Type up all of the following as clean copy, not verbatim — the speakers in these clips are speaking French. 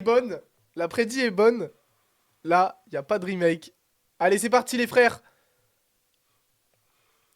bonne. La prédit est bonne. Là, il n'y a pas de remake. Allez, c'est parti les frères.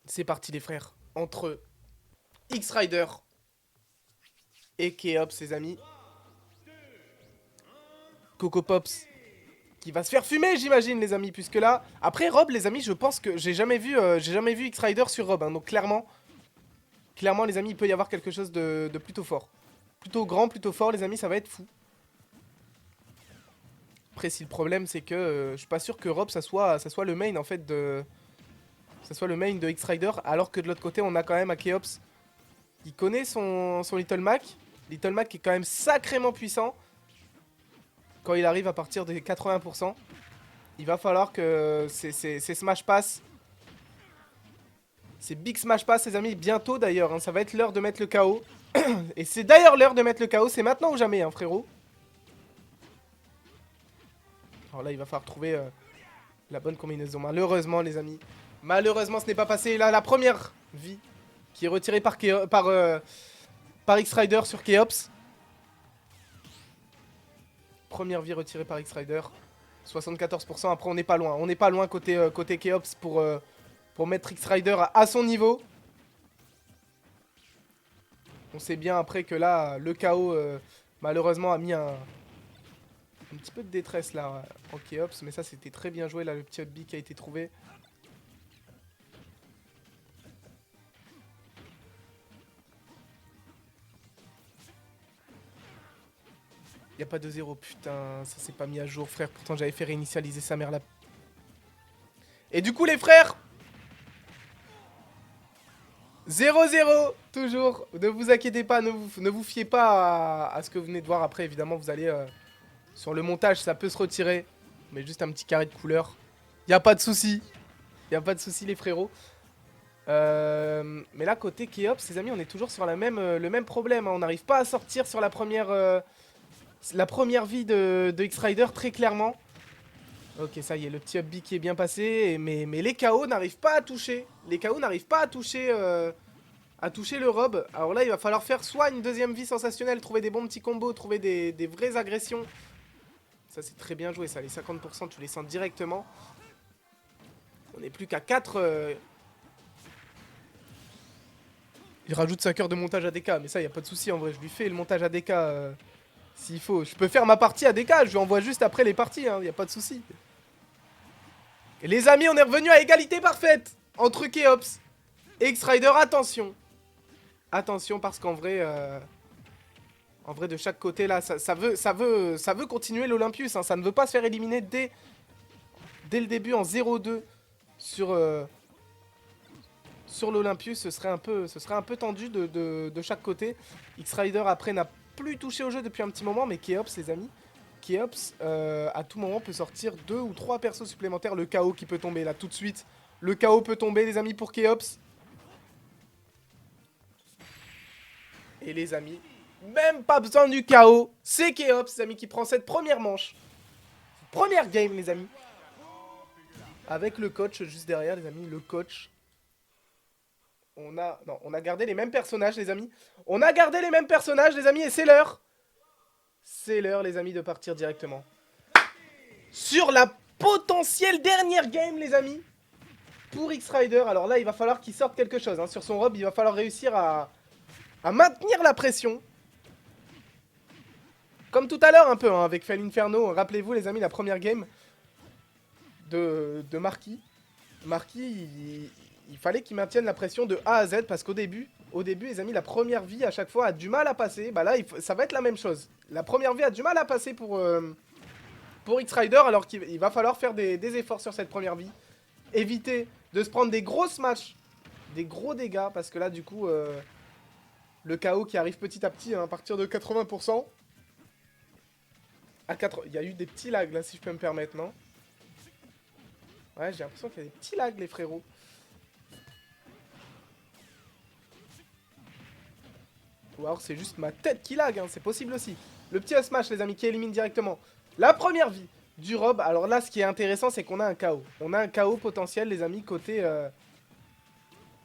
C'est parti les frères. Entre X-Rider et Keops, ses amis. Coco Pops qui va se faire fumer, j'imagine, les amis. Puisque là, après Rob, les amis, je pense que j'ai jamais vu X-Rider sur Rob. Hein, donc clairement, les amis, il peut y avoir quelque chose de plutôt fort. Plutôt grand, plutôt fort, les amis, ça va être fou. Après, si le problème, c'est que je suis pas sûr que Rob, ça soit le main, en fait, de... Ça soit le main de X-Rider, alors que de l'autre côté, on a quand même Akeops. Il connaît son Little Mac. Little Mac est quand même sacrément puissant. Quand il arrive à partir des 80%. Il va falloir que ces Smash Pass... Ces Big Smash Pass, les amis, bientôt d'ailleurs. Hein, ça va être l'heure de mettre le KO. Et c'est d'ailleurs l'heure de mettre le KO. C'est maintenant ou jamais, hein, frérot. Alors là, il va falloir trouver la bonne combinaison. Malheureusement, les amis. Malheureusement, ce n'est pas passé. Là, la première vie qui est retirée par X-Rider sur Keops. Première vie retirée par X-Rider. 74%. Après, on n'est pas loin. On n'est pas loin côté Keops pour mettre X-Rider à son niveau. On sait bien après que là, le KO, malheureusement, a mis un petit peu de détresse là en Keops. Mais ça, c'était très bien joué. Là, le petit up-B qui a été trouvé. Y a pas de 0, putain, ça s'est pas mis à jour, frère. Pourtant, j'avais fait réinitialiser sa mère là. Et du coup, les frères, 0-0, toujours. Ne vous inquiétez pas, ne vous fiez pas à ce que vous venez de voir. Après, évidemment, vous allez sur le montage, ça peut se retirer. Mais juste un petit carré de couleur. Y a pas de souci. Y a pas de souci, les frérots. Mais là, côté Keops, les amis, on est toujours sur le même problème. Hein. On n'arrive pas à sortir sur la première vie de X-Rider, très clairement. Ok, ça y est, le petit up B qui est bien passé. Mais les KO n'arrivent pas à toucher. Les KO n'arrivent pas à toucher le Rob. Alors là, il va falloir faire soit une deuxième vie sensationnelle, trouver des bons petits combos, trouver des vraies agressions. Ça, c'est très bien joué, ça. Les 50%, tu les sens directement. On n'est plus qu'à 4. Il rajoute 5 heures de montage ADK. Mais ça, il n'y a pas de souci en vrai. Je lui fais le montage ADK s'il faut. Je peux faire ma partie ADK. Je lui envoie juste après les parties. Il n'y a pas de souci. Et les amis, on est revenu à égalité parfaite entre Keops et X-Rider. Attention. Attention parce qu'en vrai... En vrai, de chaque côté, là, ça veut continuer l'Olympus. Hein. Ça ne veut pas se faire éliminer dès le début en 0-2 sur l'Olympus. Ce serait un peu tendu de chaque côté. X-Rider, après, n'a plus touché au jeu depuis un petit moment. Mais Keops, les amis, Keops, à tout moment, peut sortir 2 ou 3 persos supplémentaires. Le KO qui peut tomber, là, tout de suite. Le KO peut tomber, les amis, pour Keops. Et les amis... Même pas besoin du KO. C'est Keops, les amis, qui prend cette première manche. Première game, les amis. Avec le coach juste derrière, les amis. Le coach. On a gardé les mêmes personnages, les amis. On a gardé les mêmes personnages, les amis. Et c'est l'heure. C'est l'heure, les amis, de partir directement. Sur la potentielle dernière game, les amis. Pour X-Rider. Alors là, il va falloir qu'il sorte quelque chose. Hein. Sur son robe, il va falloir réussir à maintenir la pression. Comme tout à l'heure un peu, hein, avec Fel Inferno. Rappelez-vous les amis, la première game de Marquis. Marquis, il fallait qu'il maintienne la pression de A à Z parce qu'au début, les amis, la première vie à chaque fois a du mal à passer. Bah là, ça va être la même chose. La première vie a du mal à passer pour X-Rider alors qu'il va falloir faire des efforts sur cette première vie. Éviter de se prendre des grosses matchs, des gros dégâts parce que là, du coup, le KO qui arrive petit à petit hein, à partir de 80%. Il y a eu des petits lags là, si je peux me permettre, non? Ouais, j'ai l'impression qu'il y a des petits lags, les frérots. Ou alors c'est juste ma tête qui lag, hein, c'est possible aussi. Le petit smash, les amis, qui élimine directement la première vie du Rob. Alors là, ce qui est intéressant, c'est qu'on a un KO. On a un KO potentiel, les amis, côté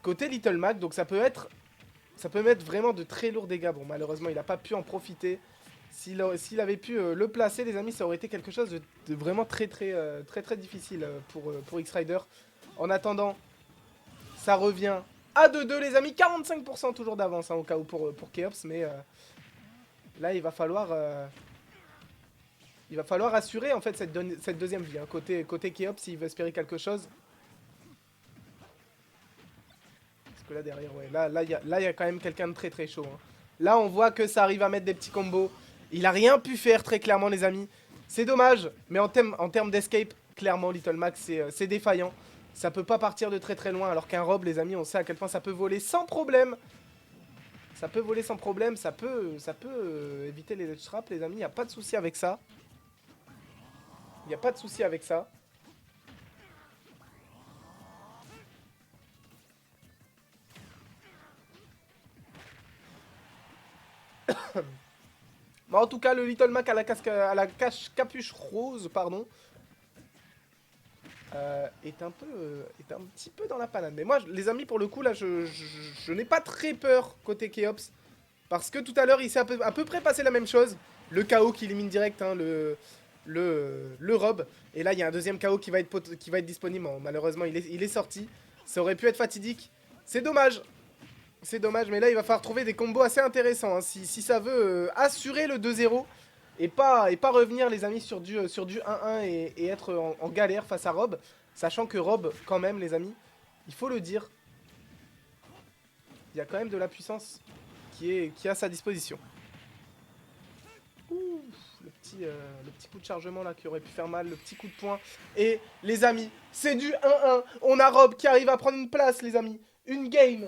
Little Mac. Donc ça peut mettre vraiment de très lourds dégâts. Bon, malheureusement, il n'a pas pu en profiter. S'il avait pu le placer, les amis, ça aurait été quelque chose de vraiment très difficile pour X-Rider. En attendant, ça revient à 2-2, les amis. 45% toujours d'avance, hein, au cas où pour Keops. Mais là, il va falloir assurer en fait cette deuxième vie. Hein. Côté Keops, s'il veut espérer quelque chose. Parce que là, derrière, ouais, là, il y a quand même quelqu'un de très chaud. Hein. Là, on voit que ça arrive à mettre des petits combos. Il a rien pu faire, très clairement, les amis. C'est dommage, mais en termes d'escape, clairement, Little Mac, c'est défaillant. Ça peut pas partir de très loin, alors qu'un Rob, les amis, on sait à quel point ça peut voler sans problème. Ça peut voler sans problème, ça peut éviter les edge traps, les amis. Il n'y a pas de souci avec ça. Il n'y a pas de souci avec ça. Mais en tout cas, le Little Mac à la capuche rose, pardon, est un petit peu dans la panade. Mais moi, les amis, pour le coup, là, je n'ai pas très peur côté Keops. Parce que tout à l'heure, il s'est à peu près passé la même chose. Le KO qui élimine direct hein, le Rob. Et là, il y a un deuxième KO qui va être disponible. Bon, malheureusement, il est sorti. Ça aurait pu être fatidique. C'est dommage. C'est dommage, mais là, il va falloir trouver des combos assez intéressants. Hein, si ça veut assurer le 2-0 et pas revenir, les amis, sur du 1-1 et être en galère face à Rob. Sachant que Rob, quand même, les amis, il faut le dire, il y a quand même de la puissance qui est à sa disposition. Ouh, le petit coup de chargement là qui aurait pu faire mal, le petit coup de poing. Et les amis, c'est du 1-1. On a Rob qui arrive à prendre une place, les amis. Une game,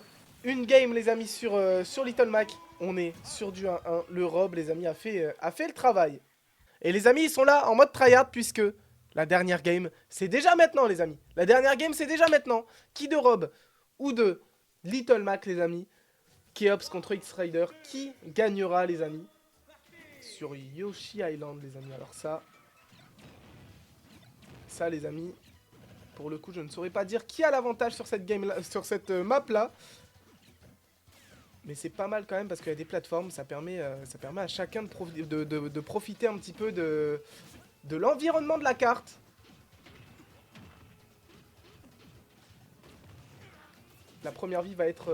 les amis, sur Little Mac. On est sur du 1-1. Le Rob, les amis, a fait le travail. Et les amis, ils sont là en mode tryhard puisque la dernière game, c'est déjà maintenant, les amis. La dernière game, c'est déjà maintenant. Qui de Rob ou de Little Mac, les amis? Keops contre X-Rider. Qui gagnera, les amis? Sur Yoshi Island, les amis. Alors ça, les amis, pour le coup, je ne saurais pas dire qui a l'avantage sur cette game là, sur cette map là. Mais c'est pas mal quand même parce qu'il y a des plateformes, ça permet à chacun de profiter un petit peu de l'environnement de la carte. La première vie va être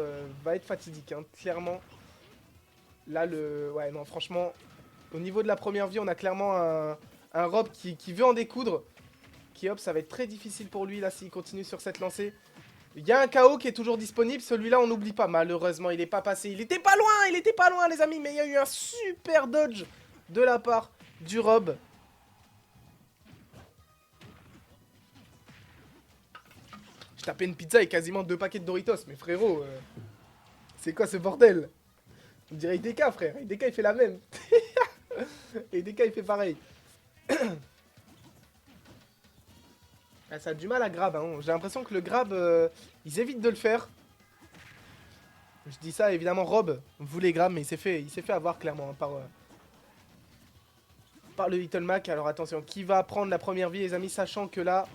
fatidique, hein, clairement. Là, ouais, non, franchement, au niveau de la première vie, on a clairement un Rob qui veut en découdre. Keops, ça va être très difficile pour lui, là, s'il continue sur cette lancée. Il y a un KO qui est toujours disponible, celui-là, on n'oublie pas. Malheureusement, il n'est pas passé. Il était pas loin, les amis, mais il y a eu un super dodge de la part du Rob. Je tapais une pizza et quasiment 2 paquets de Doritos, mais frérot, c'est quoi ce bordel? On dirait IDK, frère. IDK, il fait la même. IDK, il fait pareil. Ah, ça a du mal à grab. Hein. J'ai l'impression que le grab, ils évitent de le faire. Je dis ça, évidemment, Rob voulait grab, mais il s'est fait avoir clairement hein, par le Little Mac. Alors attention, qui va prendre la première vie, les amis, sachant que là,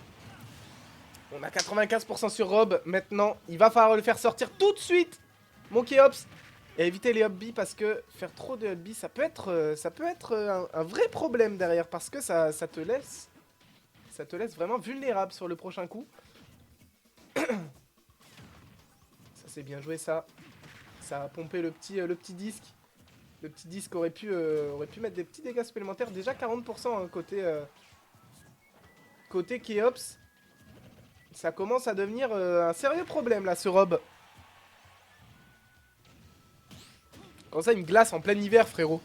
on a 95% sur Rob. Maintenant, il va falloir le faire sortir tout de suite, mon Keops. Et éviter les up B parce que faire trop de up B, ça peut être un vrai problème derrière. Parce que ça te laisse vraiment vulnérable sur le prochain coup. Ça c'est bien joué ça. Ça a pompé le petit disque. Le petit disque aurait pu mettre des petits dégâts supplémentaires. Déjà 40% hein, côté Keops. Ça commence à devenir un sérieux problème là ce Rob. Comme ça il me glace en plein hiver frérot.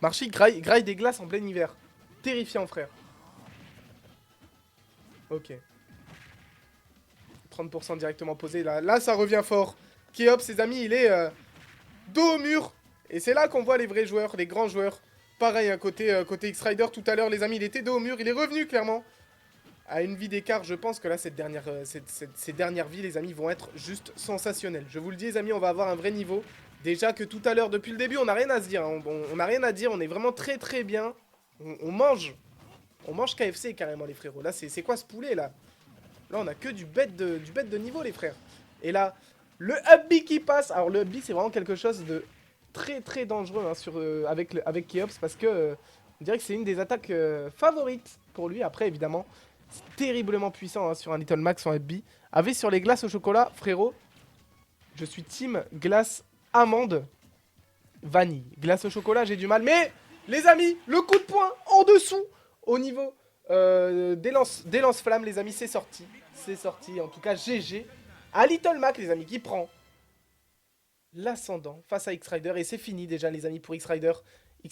Marchi graille des glaces en plein hiver. Terrifiant frère. Ok. 30% directement posé. Là, ça revient fort. Keops, ses amis, il est dos au mur. Et c'est là qu'on voit les vrais joueurs, les grands joueurs. Pareil, hein, côté X-Rider, tout à l'heure, les amis, il était dos au mur. Il est revenu, clairement. À une vie d'écart, je pense que là, ces dernières vies, les amis, vont être juste sensationnelles. Je vous le dis, les amis, on va avoir un vrai niveau. Déjà que tout à l'heure, depuis le début, on n'a rien à se dire. Hein. On n'a rien à dire, on est vraiment très bien. On mange. On mange KFC carrément, les frérots. Là, c'est quoi ce poulet, là? Là, on a que du bête de niveau, les frères. Et là, le up B qui passe. Alors, le up B, c'est vraiment quelque chose très très dangereux hein, avec Keops parce que on dirait que c'est une des attaques favorites pour lui. Après, évidemment, c'est terriblement puissant hein, sur un Little Max en FB. Avec sur les glaces au chocolat, frérot, je suis team glace amande vanille. Glace au chocolat, j'ai du mal. Mais les amis, le coup de poing en dessous au niveau des lance-flammes, les amis, c'est sorti. C'est sorti, en tout cas, GG. À Little Mac, les amis, qui prend l'ascendant face à X-Rider. Et c'est fini déjà, les amis, pour X-Rider.